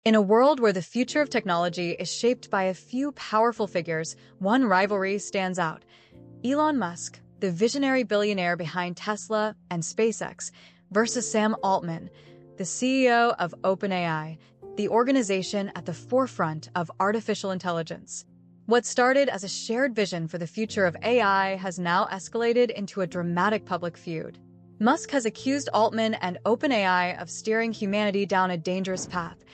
In a world where the future of technology is shaped by a few powerful figures, one rivalry stands out. Elon Musk, the visionary billionaire behind Tesla and SpaceX, versus Sam Altman, the CEO of OpenAI, the organization at the forefront of artificial intelligence. What started as a shared vision for the future of AI has now escalated into a dramatic public feud. Musk has accused Altman and OpenAI of steering humanity down a dangerous path,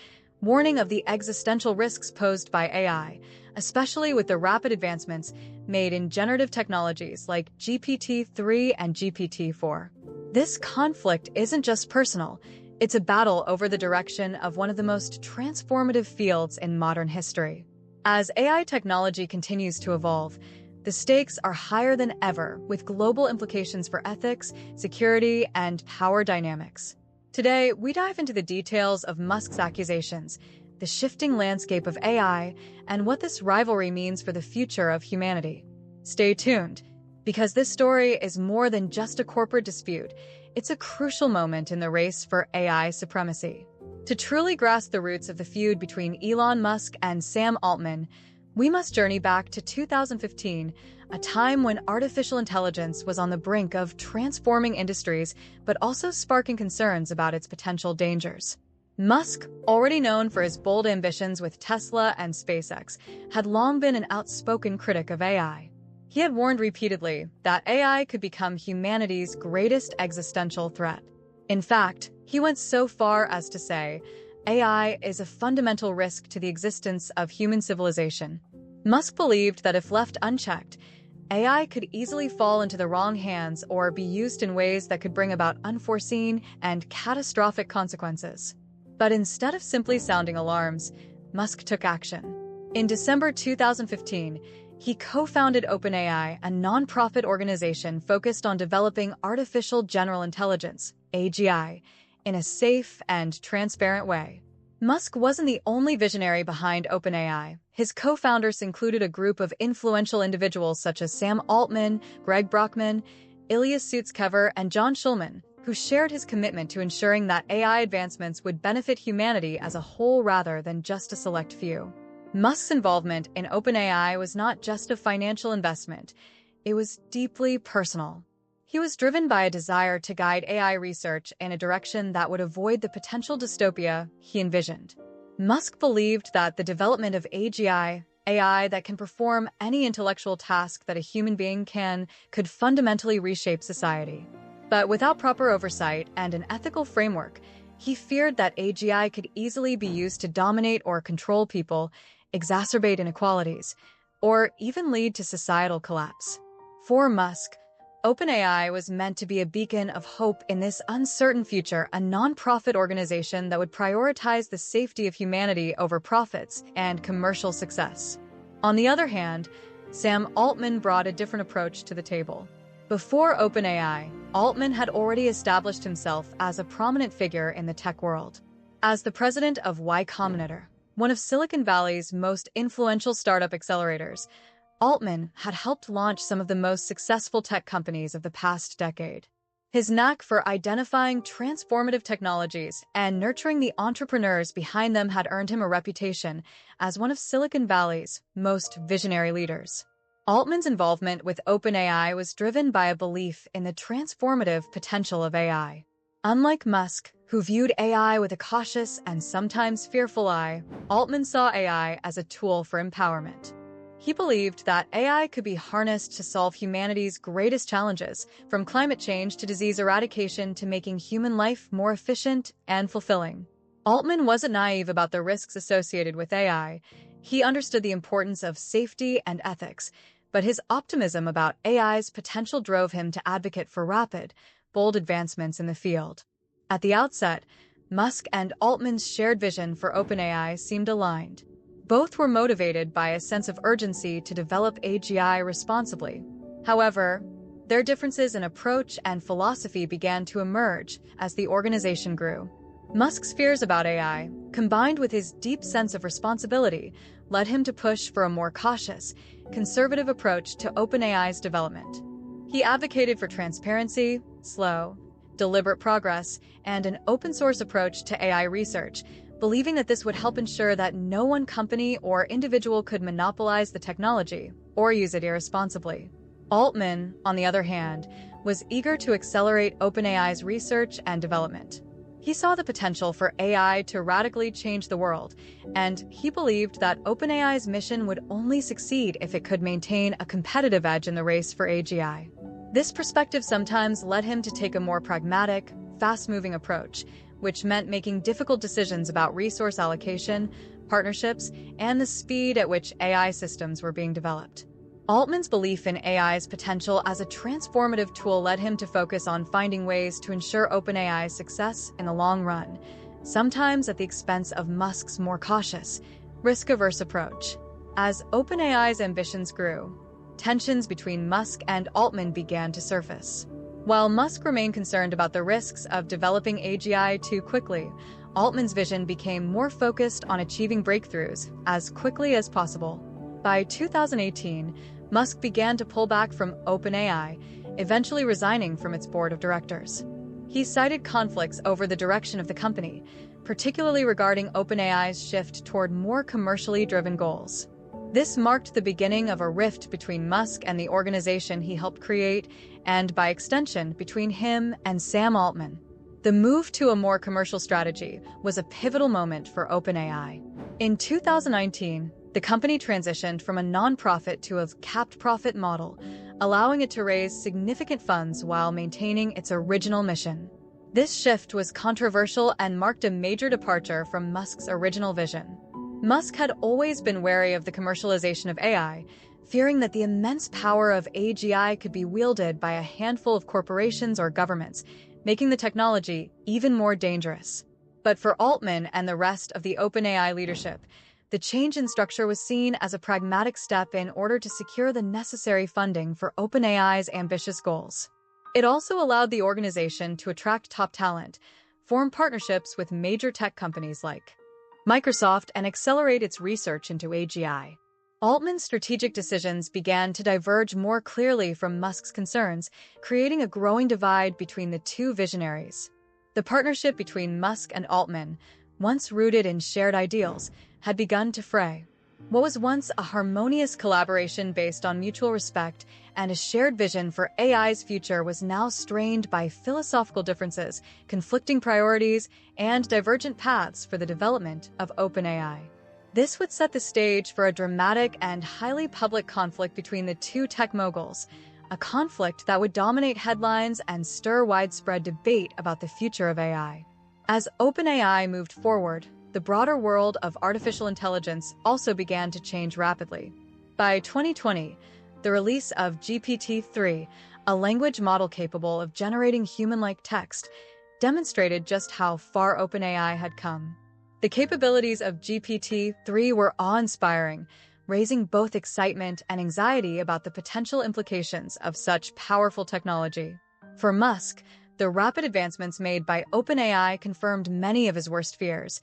warning of the existential risks posed by AI, especially with the rapid advancements made in generative technologies like GPT-3 and GPT-4. This conflict isn't just personal, it's a battle over the direction of one of the most transformative fields in modern history. As AI technology continues to evolve, the stakes are higher than ever, with global implications for ethics, security, and power dynamics. Today, we dive into the details of Musk's accusations, the shifting landscape of AI, and what this rivalry means for the future of humanity. Stay tuned, because this story is more than just a corporate dispute. It's a crucial moment in the race for AI supremacy. To truly grasp the roots of the feud between Elon Musk and Sam Altman, we must journey back to 2015, a time when artificial intelligence was on the brink of transforming industries, but also sparking concerns about its potential dangers. Musk, already known for his bold ambitions with Tesla and SpaceX, had long been an outspoken critic of AI. He had warned repeatedly that AI could become humanity's greatest existential threat. In fact, he went so far as to say, AI is a fundamental risk to the existence of human civilization. Musk believed that if left unchecked, AI could easily fall into the wrong hands or be used in ways that could bring about unforeseen and catastrophic consequences. But instead of simply sounding alarms, Musk took action. In December 2015, he co-founded OpenAI, a nonprofit organization focused on developing artificial general intelligence, AGI, in a safe and transparent way. Musk wasn't the only visionary behind OpenAI. His co-founders included a group of influential individuals such as Sam Altman, Greg Brockman, Ilya Sutskever, and John Schulman, who shared his commitment to ensuring that AI advancements would benefit humanity as a whole rather than just a select few. Musk's involvement in OpenAI was not just a financial investment, it was deeply personal. He was driven by a desire to guide AI research in a direction that would avoid the potential dystopia he envisioned. Musk believed that the development of AGI, AI that can perform any intellectual task that a human being can, could fundamentally reshape society. But without proper oversight and an ethical framework, he feared that AGI could easily be used to dominate or control people, exacerbate inequalities, or even lead to societal collapse. For Musk, OpenAI was meant to be a beacon of hope in this uncertain future, a nonprofit organization that would prioritize the safety of humanity over profits and commercial success. On the other hand, Sam Altman brought a different approach to the table. Before OpenAI, Altman had already established himself as a prominent figure in the tech world. As the president of Y Combinator, one of Silicon Valley's most influential startup accelerators, Altman had helped launch some of the most successful tech companies of the past decade. His knack for identifying transformative technologies and nurturing the entrepreneurs behind them had earned him a reputation as one of Silicon Valley's most visionary leaders. Altman's involvement with OpenAI was driven by a belief in the transformative potential of AI. Unlike Musk, who viewed AI with a cautious and sometimes fearful eye, Altman saw AI as a tool for empowerment. He believed that AI could be harnessed to solve humanity's greatest challenges, from climate change to disease eradication to making human life more efficient and fulfilling. Altman wasn't naive about the risks associated with AI. He understood the importance of safety and ethics, but his optimism about AI's potential drove him to advocate for rapid, bold advancements in the field. At the outset, Musk and Altman's shared vision for OpenAI seemed aligned. Both were motivated by a sense of urgency to develop AGI responsibly. However, their differences in approach and philosophy began to emerge as the organization grew. Musk's fears about AI, combined with his deep sense of responsibility, led him to push for a more cautious, conservative approach to OpenAI's development. He advocated for transparency, slow, deliberate progress, and an open-source approach to AI research, believing that this would help ensure that no one company or individual could monopolize the technology or use it irresponsibly. Altman, on the other hand, was eager to accelerate OpenAI's research and development. He saw the potential for AI to radically change the world, and he believed that OpenAI's mission would only succeed if it could maintain a competitive edge in the race for AGI. This perspective sometimes led him to take a more pragmatic, fast-moving approach, which meant making difficult decisions about resource allocation, partnerships, and the speed at which AI systems were being developed. Altman's belief in AI's potential as a transformative tool led him to focus on finding ways to ensure OpenAI's success in the long run, sometimes at the expense of Musk's more cautious, risk-averse approach. As OpenAI's ambitions grew, tensions between Musk and Altman began to surface. While Musk remained concerned about the risks of developing AGI too quickly, Altman's vision became more focused on achieving breakthroughs as quickly as possible. By 2018, Musk began to pull back from OpenAI, eventually resigning from its board of directors. He cited conflicts over the direction of the company, particularly regarding OpenAI's shift toward more commercially driven goals. This marked the beginning of a rift between Musk and the organization he helped create, and by extension, between him and Sam Altman. The move to a more commercial strategy was a pivotal moment for OpenAI. In 2019, the company transitioned from a nonprofit to a capped profit model, allowing it to raise significant funds while maintaining its original mission. This shift was controversial and marked a major departure from Musk's original vision. Musk had always been wary of the commercialization of AI, fearing that the immense power of AGI could be wielded by a handful of corporations or governments, making the technology even more dangerous. But for Altman and the rest of the OpenAI leadership, the change in structure was seen as a pragmatic step in order to secure the necessary funding for OpenAI's ambitious goals. It also allowed the organization to attract top talent, form partnerships with major tech companies like Microsoft, and accelerate its research into AGI. Altman's strategic decisions began to diverge more clearly from Musk's concerns, creating a growing divide between the two visionaries. The partnership between Musk and Altman, once rooted in shared ideals, had begun to fray. What was once a harmonious collaboration based on mutual respect and a shared vision for AI's future was now strained by philosophical differences, conflicting priorities, and divergent paths for the development of OpenAI. This would set the stage for a dramatic and highly public conflict between the two tech moguls, a conflict that would dominate headlines and stir widespread debate about the future of AI. As OpenAI moved forward, the broader world of artificial intelligence also began to change rapidly. By 2020, the release of GPT-3, a language model capable of generating human-like text, demonstrated just how far OpenAI had come. The capabilities of GPT-3 were awe-inspiring, raising both excitement and anxiety about the potential implications of such powerful technology. For Musk, the rapid advancements made by OpenAI confirmed many of his worst fears.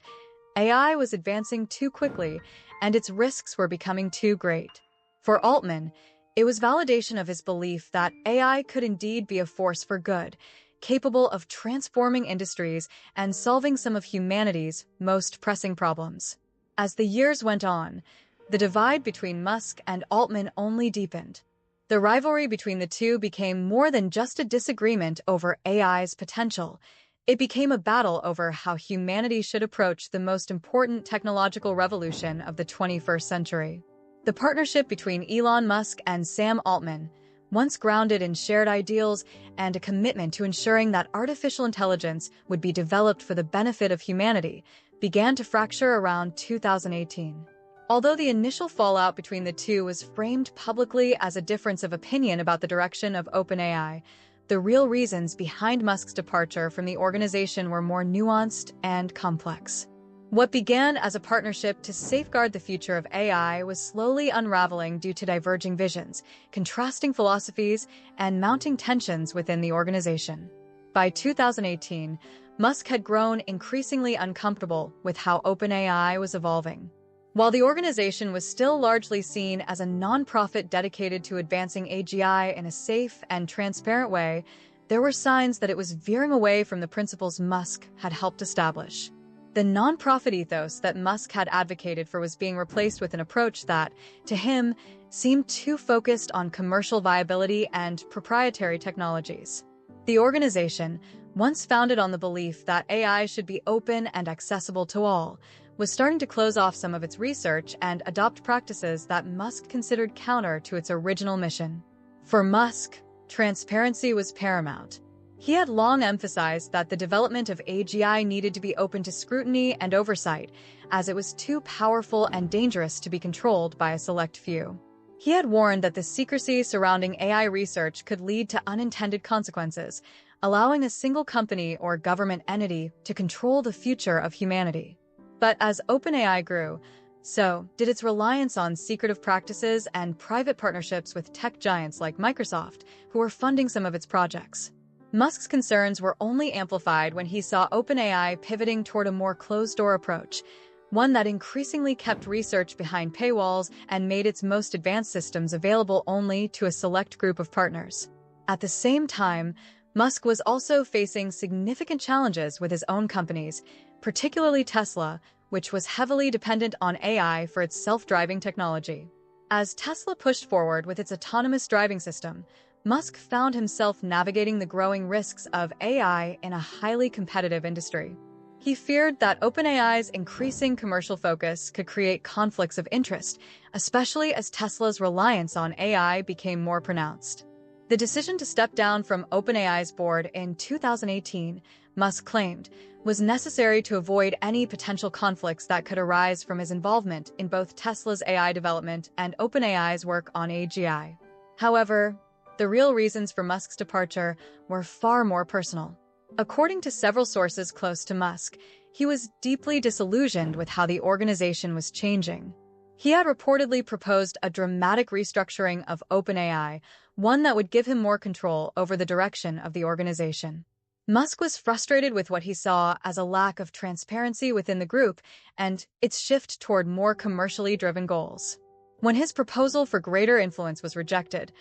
AI was advancing too quickly, and its risks were becoming too great. For Altman, it was validation of his belief that AI could indeed be a force for good, capable of transforming industries and solving some of humanity's most pressing problems. As the years went on, the divide between Musk and Altman only deepened. The rivalry between the two became more than just a disagreement over AI's potential. It became a battle over how humanity should approach the most important technological revolution of the 21st century. The partnership between Elon Musk and Sam Altman, once grounded in shared ideals and a commitment to ensuring that artificial intelligence would be developed for the benefit of humanity, began to fracture around 2018. Although the initial fallout between the two was framed publicly as a difference of opinion about the direction of OpenAI, the real reasons behind Musk's departure from the organization were more nuanced and complex. What began as a partnership to safeguard the future of AI was slowly unraveling due to diverging visions, contrasting philosophies, and mounting tensions within the organization. By 2018, Musk had grown increasingly uncomfortable with how OpenAI was evolving. While the organization was still largely seen as a nonprofit dedicated to advancing AGI in a safe and transparent way, there were signs that it was veering away from the principles Musk had helped establish. The nonprofit ethos that Musk had advocated for was being replaced with an approach that, to him, seemed too focused on commercial viability and proprietary technologies. The organization, once founded on the belief that AI should be open and accessible to all, was starting to close off some of its research and adopt practices that Musk considered counter to its original mission. For Musk, transparency was paramount. He had long emphasized that the development of AGI needed to be open to scrutiny and oversight, as it was too powerful and dangerous to be controlled by a select few. He had warned that the secrecy surrounding AI research could lead to unintended consequences, allowing a single company or government entity to control the future of humanity. But as OpenAI grew, so did its reliance on secretive practices and private partnerships with tech giants like Microsoft, who were funding some of its projects. Musk's concerns were only amplified when he saw OpenAI pivoting toward a more closed-door approach, one that increasingly kept research behind paywalls and made its most advanced systems available only to a select group of partners. At the same time, Musk was also facing significant challenges with his own companies, particularly Tesla, which was heavily dependent on AI for its self-driving technology. As Tesla pushed forward with its autonomous driving system, Musk found himself navigating the growing risks of AI in a highly competitive industry. He feared that OpenAI's increasing commercial focus could create conflicts of interest, especially as Tesla's reliance on AI became more pronounced. The decision to step down from OpenAI's board in 2018, Musk claimed, was necessary to avoid any potential conflicts that could arise from his involvement in both Tesla's AI development and OpenAI's work on AGI. However, the real reasons for Musk's departure were far more personal. According to several sources close to Musk, he was deeply disillusioned with how the organization was changing. He had reportedly proposed a dramatic restructuring of OpenAI, one that would give him more control over the direction of the organization. Musk was frustrated with what he saw as a lack of transparency within the group and its shift toward more commercially driven goals. When his proposal for greater influence was rejected,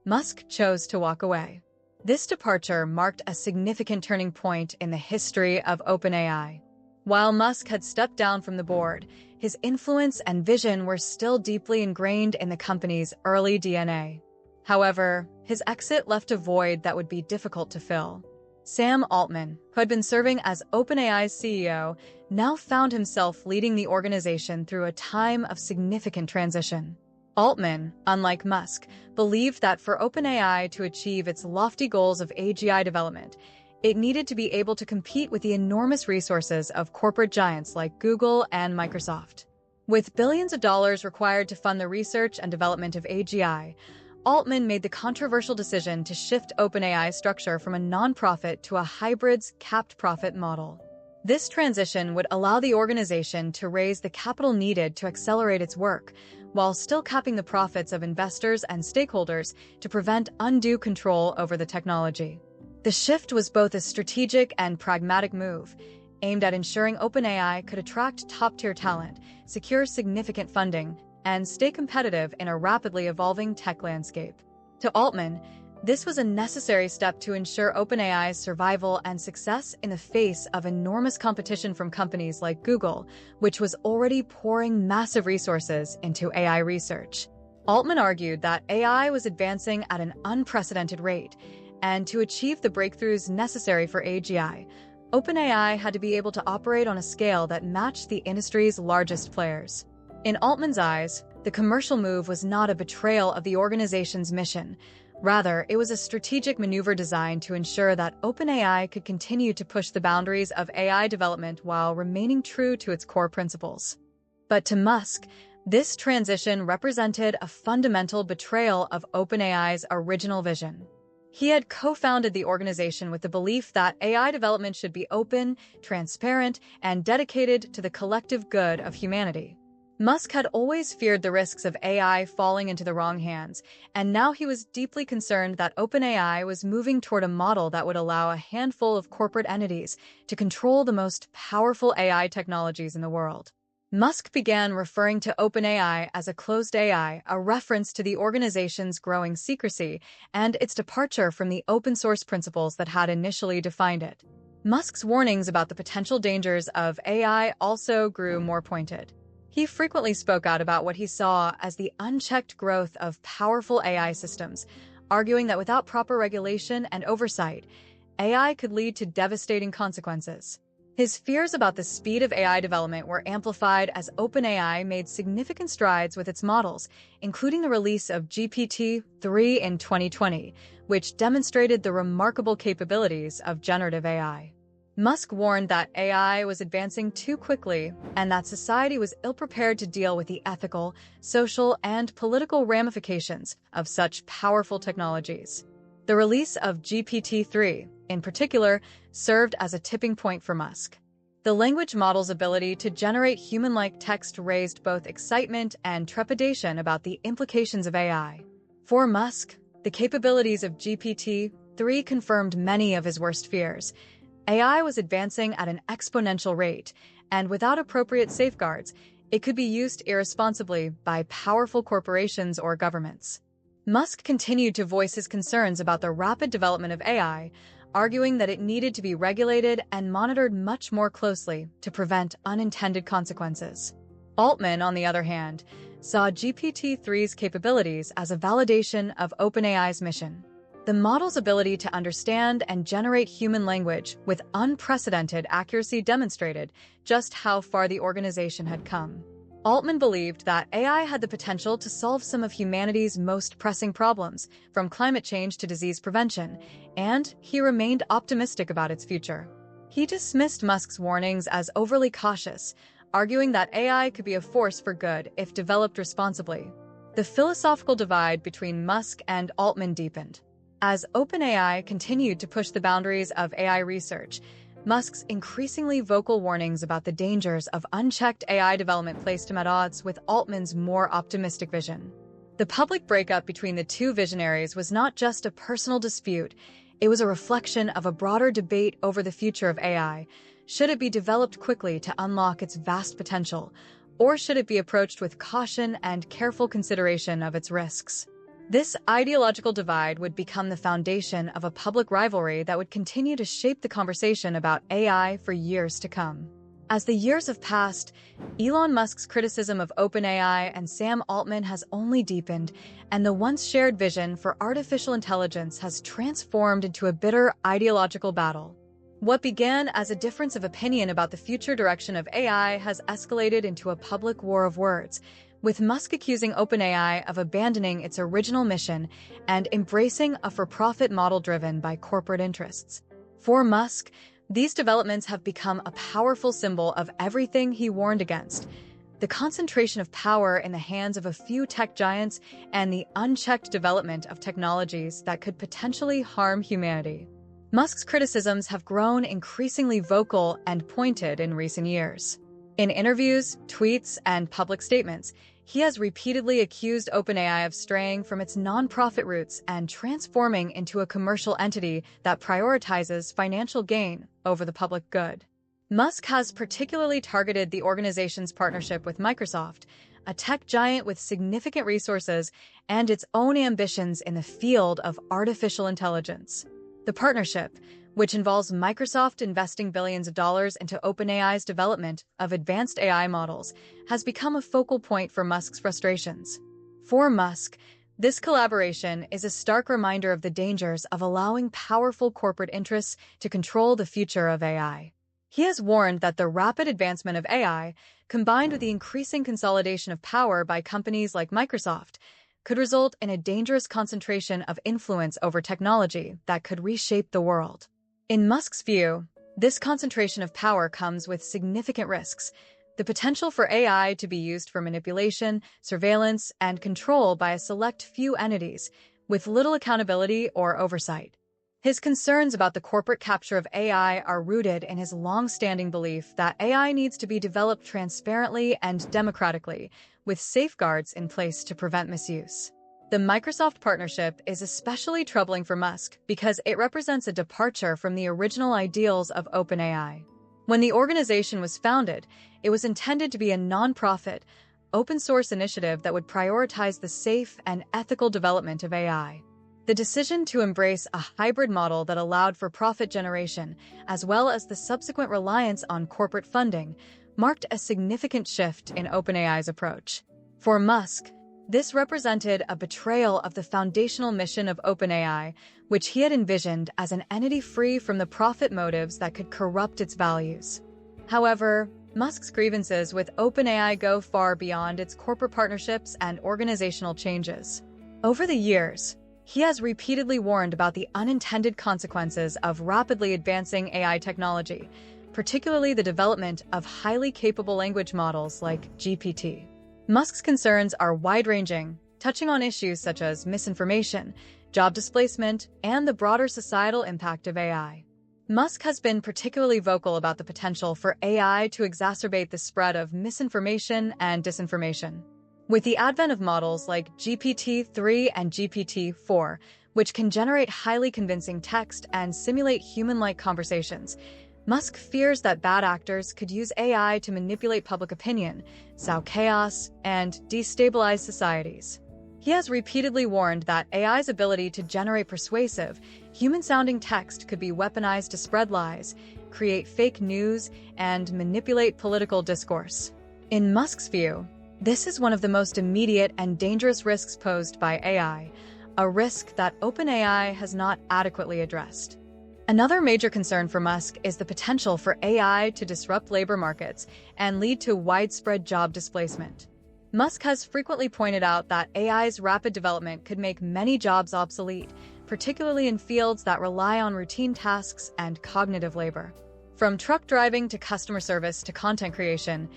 Musk chose to walk away. This departure marked a significant turning point in the history of OpenAI. While Musk had stepped down from the board, his influence and vision were still deeply ingrained in the company's early DNA. However, his exit left a void that would be difficult to fill. Sam Altman, who had been serving as OpenAI's CEO, now found himself leading the organization through a time of significant transition. Altman, unlike Musk, believed that for OpenAI to achieve its lofty goals of AGI development, it needed to be able to compete with the enormous resources of corporate giants like Google and Microsoft. With billions of dollars required to fund the research and development of AGI, Altman made the controversial decision to shift OpenAI's structure from a nonprofit to a hybrid capped profit model. This transition would allow the organization to raise the capital needed to accelerate its work, while still capping the profits of investors and stakeholders to prevent undue control over the technology. The shift was both a strategic and pragmatic move, aimed at ensuring OpenAI could attract top-tier talent, secure significant funding, and stay competitive in a rapidly evolving tech landscape. To Altman, this was a necessary step to ensure OpenAI's survival and success in the face of enormous competition from companies like Google, which was already pouring massive resources into AI research. Altman argued that AI was advancing at an unprecedented rate, and to achieve the breakthroughs necessary for AGI, OpenAI had to be able to operate on a scale that matched the industry's largest players. In Altman's eyes, the commercial move was not a betrayal of the organization's mission. Rather, it was a strategic maneuver designed to ensure that OpenAI could continue to push the boundaries of AI development while remaining true to its core principles. But to Musk, this transition represented a fundamental betrayal of OpenAI's original vision. He had co-founded the organization with the belief that AI development should be open, transparent, and dedicated to the collective good of humanity. Musk had always feared the risks of AI falling into the wrong hands, and now he was deeply concerned that OpenAI was moving toward a model that would allow a handful of corporate entities to control the most powerful AI technologies in the world. Musk began referring to OpenAI as a closed AI, a reference to the organization's growing secrecy and its departure from the open-source principles that had initially defined it. Musk's warnings about the potential dangers of AI also grew more pointed. He frequently spoke out about what he saw as the unchecked growth of powerful AI systems, arguing that without proper regulation and oversight, AI could lead to devastating consequences. His fears about the speed of AI development were amplified as OpenAI made significant strides with its models, including the release of GPT-3 in 2020, which demonstrated the remarkable capabilities of generative AI. Musk warned that AI was advancing too quickly and that society was ill-prepared to deal with the ethical, social, and political ramifications of such powerful technologies. The release of GPT-3, in particular, served as a tipping point for Musk. The language model's ability to generate human-like text raised both excitement and trepidation about the implications of AI. For Musk, the capabilities of GPT-3 confirmed many of his worst fears. AI was advancing at an exponential rate, and without appropriate safeguards, it could be used irresponsibly by powerful corporations or governments. Musk continued to voice his concerns about the rapid development of AI, arguing that it needed to be regulated and monitored much more closely to prevent unintended consequences. Altman, on the other hand, saw GPT-3's capabilities as a validation of OpenAI's mission. The model's ability to understand and generate human language with unprecedented accuracy demonstrated just how far the organization had come. Altman believed that AI had the potential to solve some of humanity's most pressing problems, from climate change to disease prevention, and he remained optimistic about its future. He dismissed Musk's warnings as overly cautious, arguing that AI could be a force for good if developed responsibly. The philosophical divide between Musk and Altman deepened. As OpenAI continued to push the boundaries of AI research, Musk's increasingly vocal warnings about the dangers of unchecked AI development placed him at odds with Altman's more optimistic vision. The public breakup between the two visionaries was not just a personal dispute, it was a reflection of a broader debate over the future of AI. Should it be developed quickly to unlock its vast potential, or should it be approached with caution and careful consideration of its risks? This ideological divide would become the foundation of a public rivalry that would continue to shape the conversation about AI for years to come. As the years have passed, Elon Musk's criticism of OpenAI and Sam Altman has only deepened, and the once shared vision for artificial intelligence has transformed into a bitter ideological battle. What began as a difference of opinion about the future direction of AI has escalated into a public war of words, with Musk accusing OpenAI of abandoning its original mission and embracing a for-profit model driven by corporate interests. For Musk, these developments have become a powerful symbol of everything he warned against: the concentration of power in the hands of a few tech giants and the unchecked development of technologies that could potentially harm humanity. Musk's criticisms have grown increasingly vocal and pointed in recent years. In interviews, tweets, and public statements, he has repeatedly accused OpenAI of straying from its nonprofit roots and transforming into a commercial entity that prioritizes financial gain over the public good. Musk has particularly targeted the organization's partnership with Microsoft, a tech giant with significant resources and its own ambitions in the field of artificial intelligence. The partnership, which involves Microsoft investing billions of dollars into OpenAI's development of advanced AI models, has become a focal point for Musk's frustrations. For Musk, this collaboration is a stark reminder of the dangers of allowing powerful corporate interests to control the future of AI. He has warned that the rapid advancement of AI, combined with the increasing consolidation of power by companies like Microsoft, could result in a dangerous concentration of influence over technology that could reshape the world. In Musk's view, this concentration of power comes with significant risks: the potential for AI to be used for manipulation, surveillance, and control by a select few entities, with little accountability or oversight. His concerns about the corporate capture of AI are rooted in his long-standing belief that AI needs to be developed transparently and democratically, with safeguards in place to prevent misuse. The Microsoft partnership is especially troubling for Musk because it represents a departure from the original ideals of OpenAI. When the organization was founded, it was intended to be a nonprofit, open-source initiative that would prioritize the safe and ethical development of AI. The decision to embrace a hybrid model that allowed for profit generation, as well as the subsequent reliance on corporate funding, marked a significant shift in OpenAI's approach. For Musk, this represented a betrayal of the foundational mission of OpenAI, which he had envisioned as an entity free from the profit motives that could corrupt its values. However, Musk's grievances with OpenAI go far beyond its corporate partnerships and organizational changes. Over the years, he has repeatedly warned about the unintended consequences of rapidly advancing AI technology, particularly the development of highly capable language models like GPT. Musk's concerns are wide-ranging, touching on issues such as misinformation, job displacement, and the broader societal impact of AI. Musk has been particularly vocal about the potential for AI to exacerbate the spread of misinformation and disinformation. With the advent of models like GPT-3 and GPT-4, which can generate highly convincing text and simulate human-like conversations, Musk fears that bad actors could use AI to manipulate public opinion, sow chaos, and destabilize societies. He has repeatedly warned that AI's ability to generate persuasive, human-sounding text could be weaponized to spread lies, create fake news, and manipulate political discourse. In Musk's view, this is one of the most immediate and dangerous risks posed by AI, a risk that OpenAI has not adequately addressed. Another major concern for Musk is the potential for AI to disrupt labor markets and lead to widespread job displacement. Musk has frequently pointed out that AI's rapid development could make many jobs obsolete, particularly in fields that rely on routine tasks and cognitive labor. From truck driving to customer service to content creation,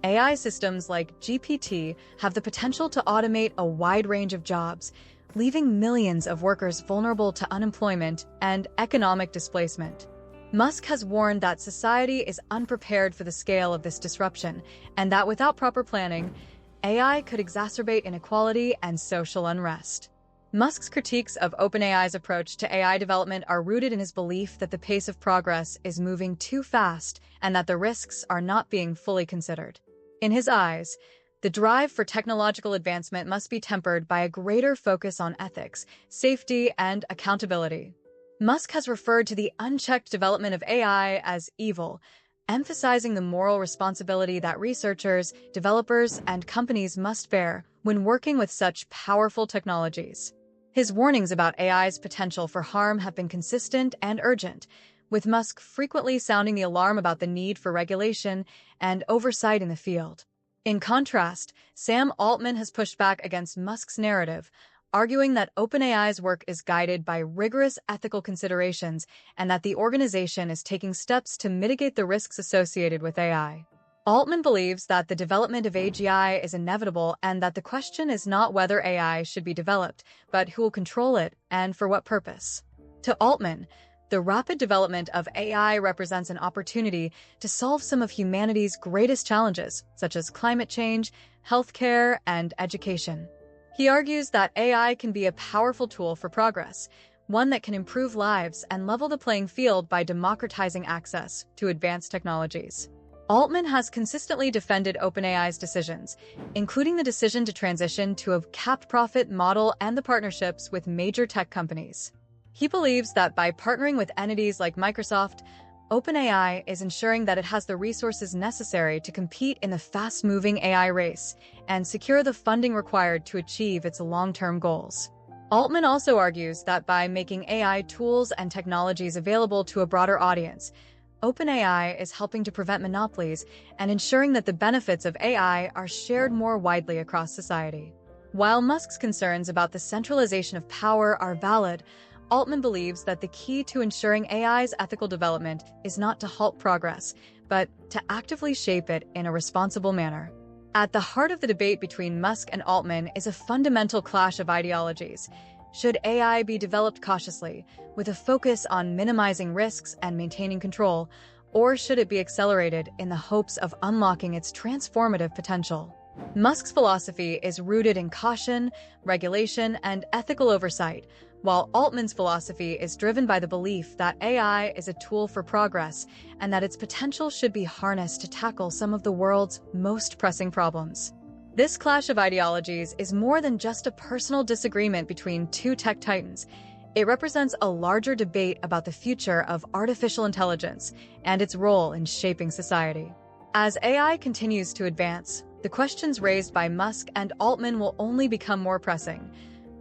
AI systems like GPT have the potential to automate a wide range of jobs, leaving millions of workers vulnerable to unemployment and economic displacement. Musk has warned that society is unprepared for the scale of this disruption, and that without proper planning, AI could exacerbate inequality and social unrest. Musk's critiques of OpenAI's approach to AI development are rooted in his belief that the pace of progress is moving too fast and that the risks are not being fully considered. In his eyes, the drive for technological advancement must be tempered by a greater focus on ethics, safety, and accountability. Musk has referred to the unchecked development of AI as evil, emphasizing the moral responsibility that researchers, developers, and companies must bear when working with such powerful technologies. His warnings about AI's potential for harm have been consistent and urgent, with Musk frequently sounding the alarm about the need for regulation and oversight in the field. In contrast, Sam Altman has pushed back against Musk's narrative, arguing that OpenAI's work is guided by rigorous ethical considerations and that the organization is taking steps to mitigate the risks associated with AI. Altman believes that the development of AGI is inevitable and that the question is not whether AI should be developed, but who will control it and for what purpose. To Altman, the rapid development of AI represents an opportunity to solve some of humanity's greatest challenges, such as climate change, healthcare, and education. He argues that AI can be a powerful tool for progress, one that can improve lives and level the playing field by democratizing access to advanced technologies. Altman has consistently defended OpenAI's decisions, including the decision to transition to a capped profit model and the partnerships with major tech companies. He believes that by partnering with entities like Microsoft, OpenAI is ensuring that it has the resources necessary to compete in the fast-moving AI race and secure the funding required to achieve its long-term goals. Altman also argues that by making AI tools and technologies available to a broader audience, OpenAI is helping to prevent monopolies and ensuring that the benefits of AI are shared more widely across society. While Musk's concerns about the centralization of power are valid, Altman believes that the key to ensuring AI's ethical development is not to halt progress, but to actively shape it in a responsible manner. At the heart of the debate between Musk and Altman is a fundamental clash of ideologies. Should AI be developed cautiously, with a focus on minimizing risks and maintaining control, or should it be accelerated in the hopes of unlocking its transformative potential? Musk's philosophy is rooted in caution, regulation, and ethical oversight, while Altman's philosophy is driven by the belief that AI is a tool for progress and that its potential should be harnessed to tackle some of the world's most pressing problems. This clash of ideologies is more than just a personal disagreement between two tech titans. It represents a larger debate about the future of artificial intelligence and its role in shaping society. As AI continues to advance, the questions raised by Musk and Altman will only become more pressing.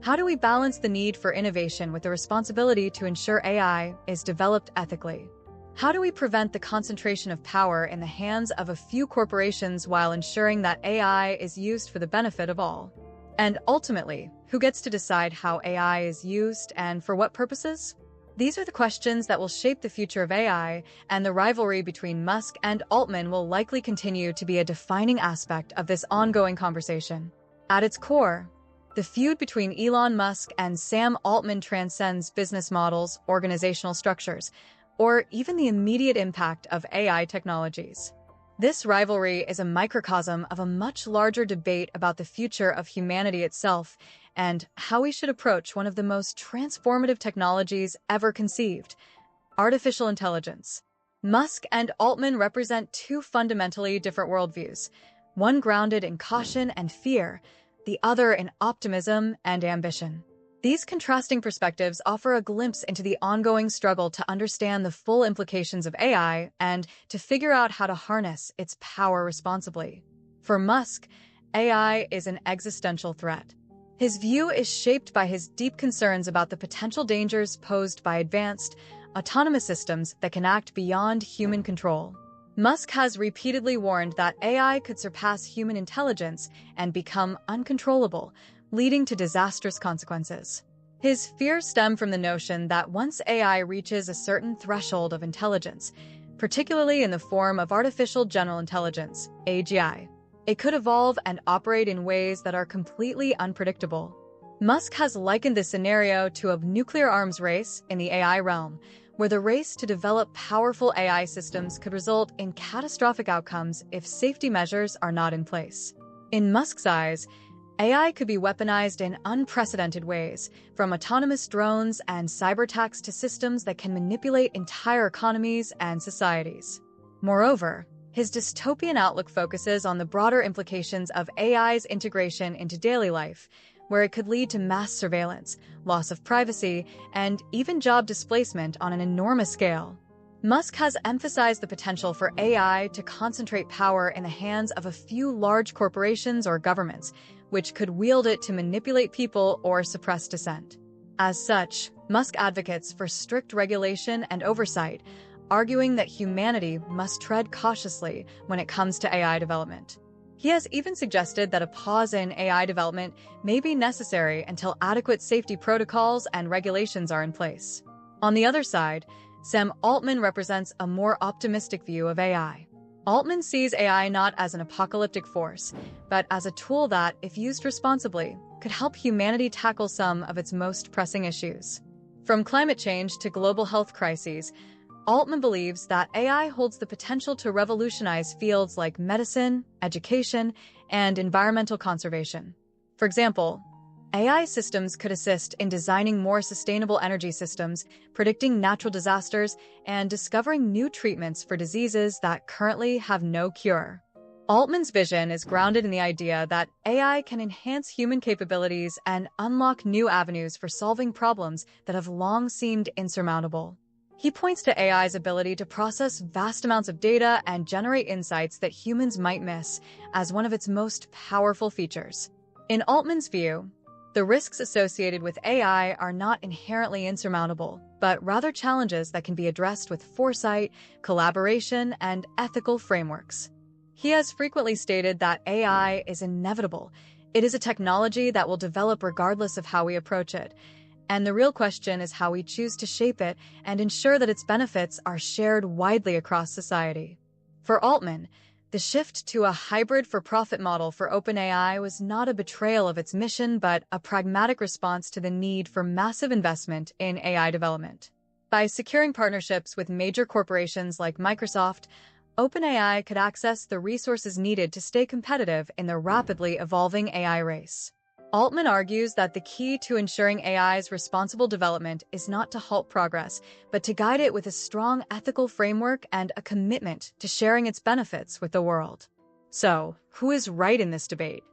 How do we balance the need for innovation with the responsibility to ensure AI is developed ethically? How do we prevent the concentration of power in the hands of a few corporations while ensuring that AI is used for the benefit of all? And ultimately, who gets to decide how AI is used and for what purposes? These are the questions that will shape the future of AI, and the rivalry between Musk and Altman will likely continue to be a defining aspect of this ongoing conversation. At its core, the feud between Elon Musk and Sam Altman transcends business models, organizational structures, or even the immediate impact of AI technologies. This rivalry is a microcosm of a much larger debate about the future of humanity itself and how we should approach one of the most transformative technologies ever conceived: artificial intelligence. Musk and Altman represent two fundamentally different worldviews, one grounded in caution and fear, the other in optimism and ambition. These contrasting perspectives offer a glimpse into the ongoing struggle to understand the full implications of AI and to figure out how to harness its power responsibly. For Musk, AI is an existential threat. His view is shaped by his deep concerns about the potential dangers posed by advanced, autonomous systems that can act beyond human control. Musk has repeatedly warned that AI could surpass human intelligence and become uncontrollable, leading to disastrous consequences. His fears stem from the notion that once AI reaches a certain threshold of intelligence, particularly in the form of artificial general intelligence, AGI, it could evolve and operate in ways that are completely unpredictable. Musk has likened this scenario to a nuclear arms race in the AI realm, where the race to develop powerful AI systems could result in catastrophic outcomes if safety measures are not in place. In Musk's eyes, AI could be weaponized in unprecedented ways, from autonomous drones and cyber attacks to systems that can manipulate entire economies and societies. Moreover, his dystopian outlook focuses on the broader implications of AI's integration into daily life, where it could lead to mass surveillance, loss of privacy, and even job displacement on an enormous scale. Musk has emphasized the potential for AI to concentrate power in the hands of a few large corporations or governments, which could wield it to manipulate people or suppress dissent. As such, Musk advocates for strict regulation and oversight, arguing that humanity must tread cautiously when it comes to AI development. He has even suggested that a pause in AI development may be necessary until adequate safety protocols and regulations are in place. On the other side, Sam Altman represents a more optimistic view of AI. Altman sees AI not as an apocalyptic force, but as a tool that, if used responsibly, could help humanity tackle some of its most pressing issues. From climate change to global health crises, Altman believes that AI holds the potential to revolutionize fields like medicine, education, and environmental conservation. For example, AI systems could assist in designing more sustainable energy systems, predicting natural disasters, and discovering new treatments for diseases that currently have no cure. Altman's vision is grounded in the idea that AI can enhance human capabilities and unlock new avenues for solving problems that have long seemed insurmountable. He points to AI's ability to process vast amounts of data and generate insights that humans might miss as one of its most powerful features. In Altman's view, the risks associated with AI are not inherently insurmountable, but rather challenges that can be addressed with foresight, collaboration, and ethical frameworks. He has frequently stated that AI is inevitable. It is a technology that will develop regardless of how we approach it. And the real question is how we choose to shape it and ensure that its benefits are shared widely across society. For Altman, the shift to a hybrid for-profit model for OpenAI was not a betrayal of its mission, but a pragmatic response to the need for massive investment in AI development. By securing partnerships with major corporations like Microsoft, OpenAI could access the resources needed to stay competitive in the rapidly evolving AI race. Altman argues that the key to ensuring AI's responsible development is not to halt progress, but to guide it with a strong ethical framework and a commitment to sharing its benefits with the world. So, who is right in this debate?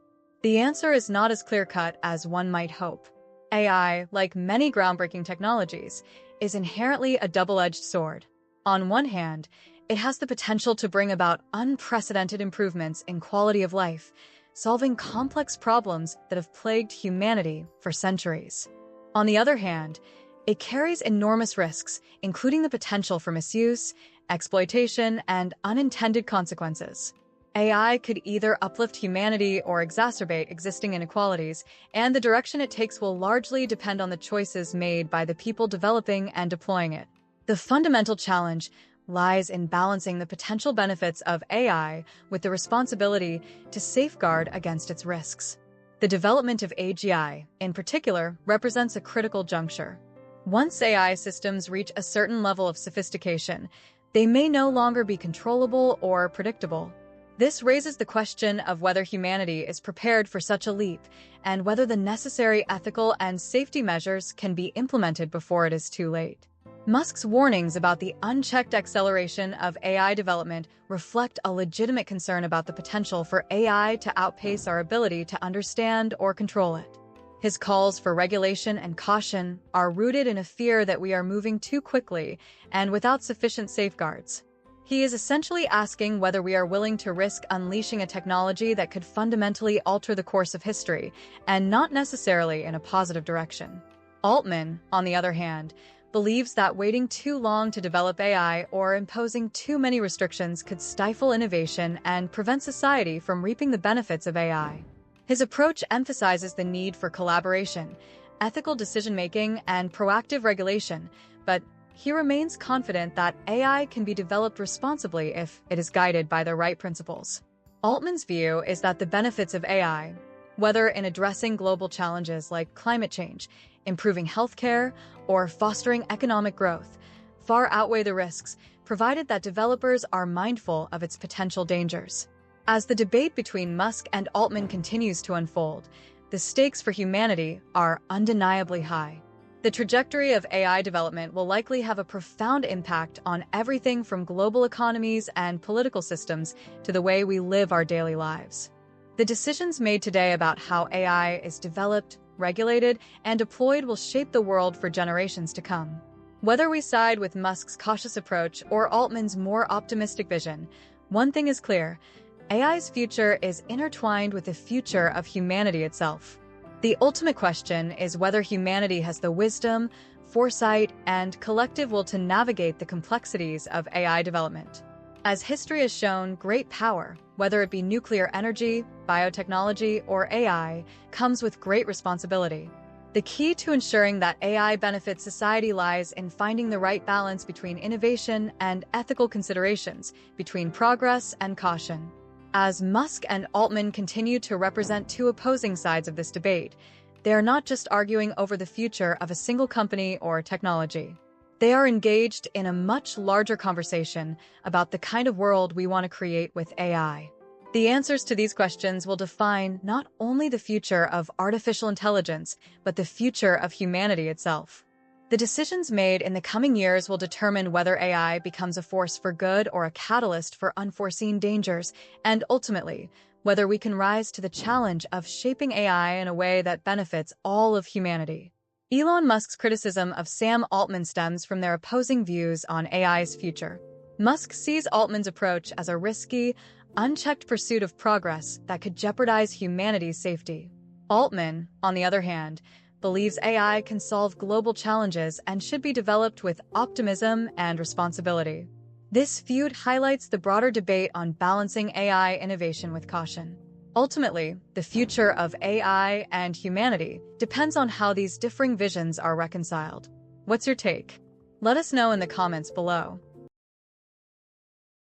The answer is not as clear-cut as one might hope. AI, like many groundbreaking technologies, is inherently a double-edged sword. On one hand, it has the potential to bring about unprecedented improvements in quality of life, solving complex problems that have plagued humanity for centuries. On the other hand, it carries enormous risks, including the potential for misuse, exploitation, and unintended consequences. AI could either uplift humanity or exacerbate existing inequalities, and the direction it takes will largely depend on the choices made by the people developing and deploying it. The fundamental challenge lies in balancing the potential benefits of AI with the responsibility to safeguard against its risks. The development of AGI, in particular, represents a critical juncture. Once AI systems reach a certain level of sophistication, they may no longer be controllable or predictable. This raises the question of whether humanity is prepared for such a leap and whether the necessary ethical and safety measures can be implemented before it is too late. Musk's warnings about the unchecked acceleration of AI development reflect a legitimate concern about the potential for AI to outpace our ability to understand or control it. His calls for regulation and caution are rooted in a fear that we are moving too quickly and without sufficient safeguards. He is essentially asking whether we are willing to risk unleashing a technology that could fundamentally alter the course of history, and not necessarily in a positive direction. Altman, on the other hand, believes that waiting too long to develop AI or imposing too many restrictions could stifle innovation and prevent society from reaping the benefits of AI. His approach emphasizes the need for collaboration, ethical decision-making, and proactive regulation, but he remains confident that AI can be developed responsibly if it is guided by the right principles. Altman's view is that the benefits of AI, whether in addressing global challenges like climate change, improving healthcare, or fostering economic growth, far outweigh the risks, provided that developers are mindful of its potential dangers. As the debate between Musk and Altman continues to unfold, the stakes for humanity are undeniably high. The trajectory of AI development will likely have a profound impact on everything from global economies and political systems to the way we live our daily lives. The decisions made today about how AI is developed, regulated, and deployed will shape the world for generations to come. Whether we side with Musk's cautious approach or Altman's more optimistic vision, one thing is clear: AI's future is intertwined with the future of humanity itself. The ultimate question is whether humanity has the wisdom, foresight, and collective will to navigate the complexities of AI development. As history has shown, great power, whether it be nuclear energy, biotechnology, or AI, comes with great responsibility. The key to ensuring that AI benefits society lies in finding the right balance between innovation and ethical considerations, between progress and caution. As Musk and Altman continue to represent two opposing sides of this debate, they are not just arguing over the future of a single company or technology. They are engaged in a much larger conversation about the kind of world we want to create with AI. The answers to these questions will define not only the future of artificial intelligence, but the future of humanity itself. The decisions made in the coming years will determine whether AI becomes a force for good or a catalyst for unforeseen dangers, and ultimately, whether we can rise to the challenge of shaping AI in a way that benefits all of humanity. Elon Musk's criticism of Sam Altman stems from their opposing views on AI's future. Musk sees Altman's approach as a risky, unchecked pursuit of progress that could jeopardize humanity's safety. Altman, on the other hand, believes AI can solve global challenges and should be developed with optimism and responsibility. This feud highlights the broader debate on balancing AI innovation with caution. Ultimately, the future of AI and humanity depends on how these differing visions are reconciled. What's your take? Let us know in the comments below.